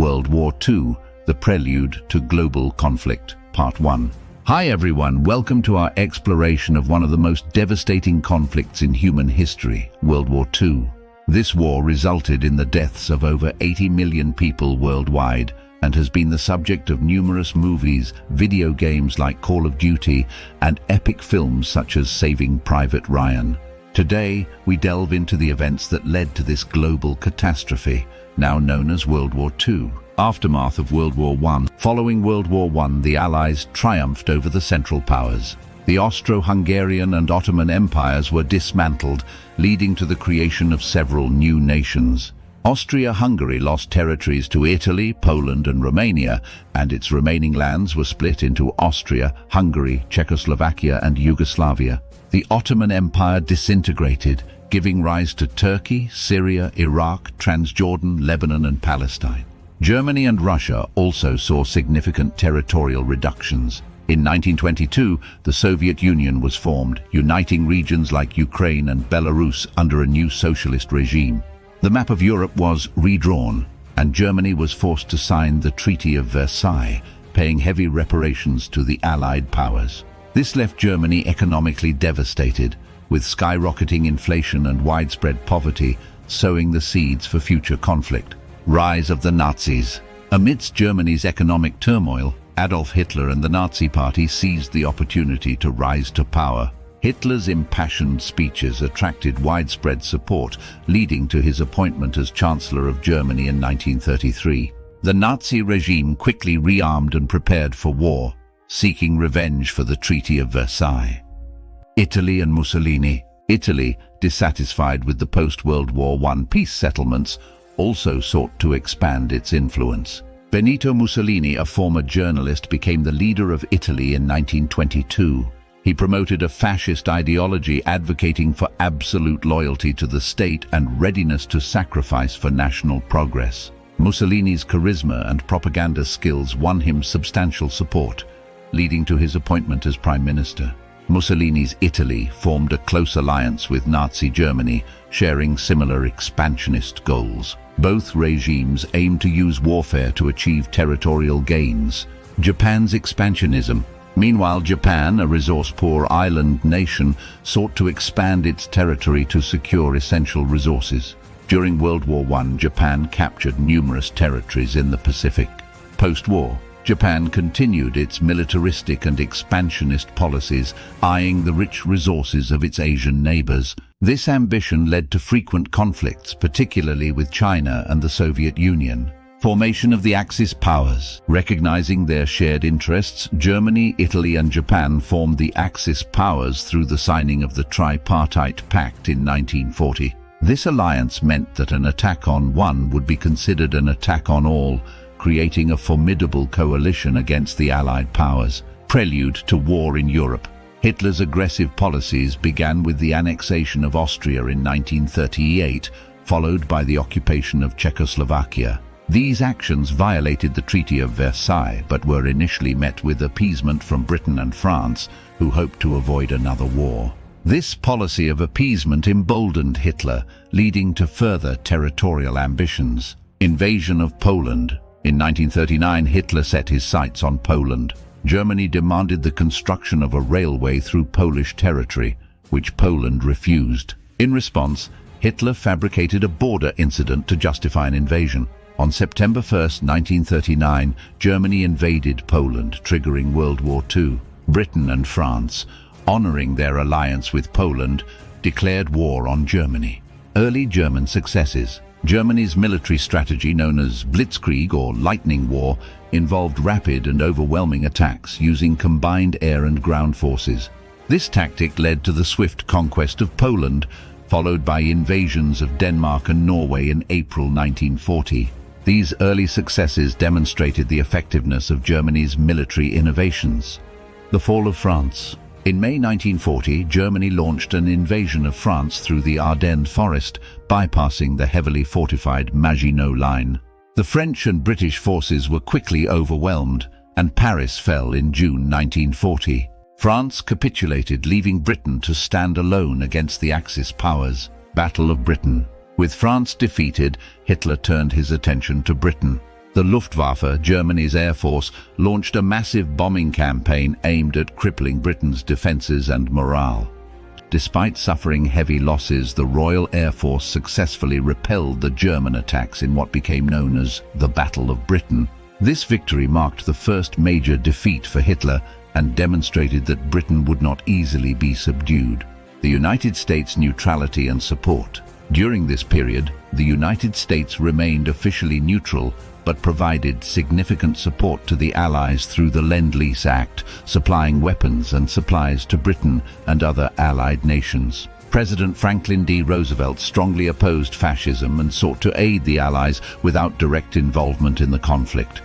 World War II, The Prelude to Global Conflict, Part 1. Hi everyone, welcome to our exploration of one of the most devastating conflicts in human history, World War II. This war resulted in the deaths of over 80 million people worldwide and has been the subject of numerous movies, video games like Call of Duty, and epic films such as Saving Private Ryan. Today, we delve into the events that led to this global catastrophe, now known as World War II. Aftermath of World War I. Following World War I, the Allies triumphed over the Central Powers. The Austro-Hungarian and Ottoman empires were dismantled, leading to the creation of several new nations. Austria-Hungary lost territories to Italy, Poland and Romania, and its remaining lands were split into Austria, Hungary, Czechoslovakia and Yugoslavia. The Ottoman Empire disintegrated, giving rise to Turkey, Syria, Iraq, Transjordan, Lebanon and Palestine. Germany and Russia also saw significant territorial reductions. In 1922, the Soviet Union was formed, uniting regions like Ukraine and Belarus under a new socialist regime. The map of Europe was redrawn, and Germany was forced to sign the Treaty of Versailles, paying heavy reparations to the Allied powers. This left Germany economically devastated, with skyrocketing inflation and widespread poverty sowing the seeds for future conflict. Rise of the Nazis. Amidst Germany's economic turmoil, Adolf Hitler and the Nazi Party seized the opportunity to rise to power. Hitler's impassioned speeches attracted widespread support, leading to his appointment as Chancellor of Germany in 1933. The Nazi regime quickly rearmed and prepared for war, seeking revenge for the Treaty of Versailles. Italy and Mussolini. Italy, dissatisfied with the post-World War I peace settlements, also sought to expand its influence. Benito Mussolini, a former journalist, became the leader of Italy in 1922. He promoted a fascist ideology advocating for absolute loyalty to the state and readiness to sacrifice for national progress. Mussolini's charisma and propaganda skills won him substantial support, leading to his appointment as Prime Minister. Mussolini's Italy formed a close alliance with Nazi Germany, sharing similar expansionist goals. Both regimes aimed to use warfare to achieve territorial gains. Japan's expansionism. Meanwhile, Japan, a resource-poor island nation, sought to expand its territory to secure essential resources. During World War I, Japan captured numerous territories in the Pacific. Post-war, Japan continued its militaristic and expansionist policies, eyeing the rich resources of its Asian neighbors. This ambition led to frequent conflicts, particularly with China and the Soviet Union. Formation of the Axis powers. Recognizing their shared interests, Germany, Italy and Japan formed the Axis powers through the signing of the Tripartite Pact in 1940. This alliance meant that an attack on one would be considered an attack on all, creating a formidable coalition against the Allied powers. Prelude to war in Europe. Hitler's aggressive policies began with the annexation of Austria in 1938, followed by the occupation of Czechoslovakia. These actions violated the Treaty of Versailles, but were initially met with appeasement from Britain and France, who hoped to avoid another war. This policy of appeasement emboldened Hitler, leading to further territorial ambitions. Invasion of Poland. In 1939, Hitler set his sights on Poland. Germany demanded the construction of a railway through Polish territory, which Poland refused. In response, Hitler fabricated a border incident to justify an invasion. On September 1, 1939, Germany invaded Poland, triggering World War II. Britain and France, honoring their alliance with Poland, declared war on Germany. Early German successes. Germany's military strategy, known as Blitzkrieg or Lightning War, involved rapid and overwhelming attacks using combined air and ground forces. This tactic led to the swift conquest of Poland, followed by invasions of Denmark and Norway in April 1940. These early successes demonstrated the effectiveness of Germany's military innovations. The fall of France. In May 1940, Germany launched an invasion of France through the Ardennes forest, bypassing the heavily fortified Maginot Line. The French and British forces were quickly overwhelmed, and Paris fell in June 1940. France capitulated, leaving Britain to stand alone against the Axis powers. Battle of Britain. With France defeated, Hitler turned his attention to Britain. The Luftwaffe, Germany's air force, launched a massive bombing campaign aimed at crippling Britain's defences and morale. Despite suffering heavy losses, the Royal Air Force successfully repelled the German attacks in what became known as the Battle of Britain. This victory marked the first major defeat for Hitler and demonstrated that Britain would not easily be subdued. The United States' neutrality and support. During this period, the United States remained officially neutral but provided significant support to the Allies through the Lend-Lease Act, supplying weapons and supplies to Britain and other Allied nations. President Franklin D. Roosevelt strongly opposed fascism and sought to aid the Allies without direct involvement in the conflict.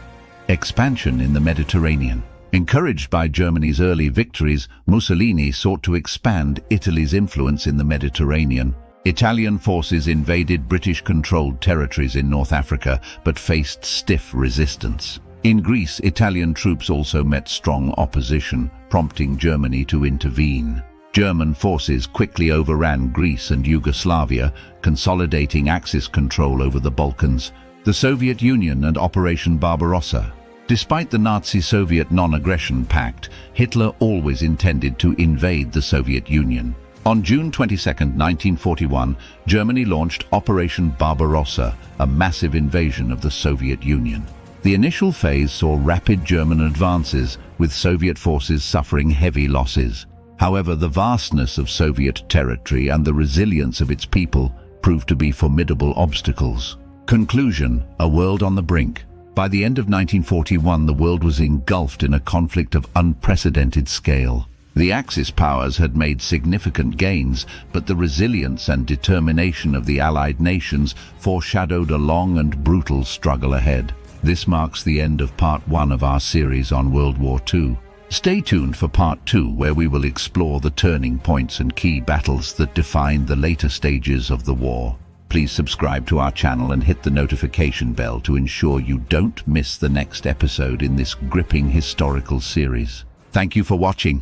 Expansion in the Mediterranean. Encouraged by Germany's early victories, Mussolini sought to expand Italy's influence in the Mediterranean. Italian forces invaded British-controlled territories in North Africa, but faced stiff resistance. In Greece, Italian troops also met strong opposition, prompting Germany to intervene. German forces quickly overran Greece and Yugoslavia, consolidating Axis control over the Balkans. The Soviet Union and Operation Barbarossa. Despite the Nazi-Soviet non-aggression pact, Hitler always intended to invade the Soviet Union. On June 22, 1941, Germany launched Operation Barbarossa, a massive invasion of the Soviet Union. The initial phase saw rapid German advances, with Soviet forces suffering heavy losses. However, the vastness of Soviet territory and the resilience of its people proved to be formidable obstacles. Conclusion: a world on the brink. By the end of 1941, the world was engulfed in a conflict of unprecedented scale. The Axis powers had made significant gains, but the resilience and determination of the Allied nations foreshadowed a long and brutal struggle ahead. This marks the end of Part 1 of our series on World War II. Stay tuned for Part 2, where we will explore the turning points and key battles that defined the later stages of the war. Please subscribe to our channel and hit the notification bell to ensure you don't miss the next episode in this gripping historical series. Thank you for watching.